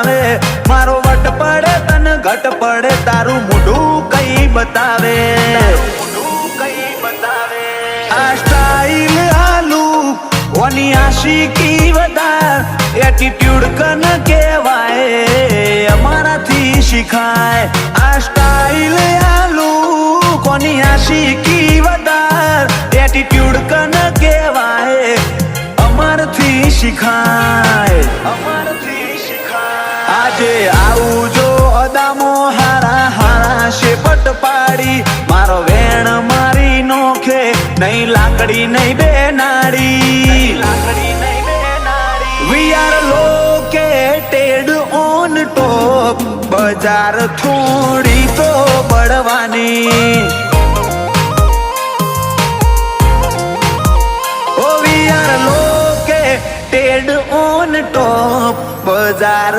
બનાવે મારો વટ પડે તને ઘટ પડે તારું મોઢું કઈ બતાવે આ સ્ટાઈલ આલુ ઓની આશિકી વધાર એટીટ્યુડ કન કહેવાય અમારાથી શીખાય આ સ્ટાઈલ આલુ કોની આશિકી વધાર એટીટ્યુડ કન કહેવાય અમારથી શીખાય આજે આવું જો અદામો હારા હારા શેપટ પાડી મારો વેણ મારી નોખે નહીં લાકડી નહીં બેનાડી we are located on top બજાર થોડી તો બળવાની ઓ we are located on top બજાર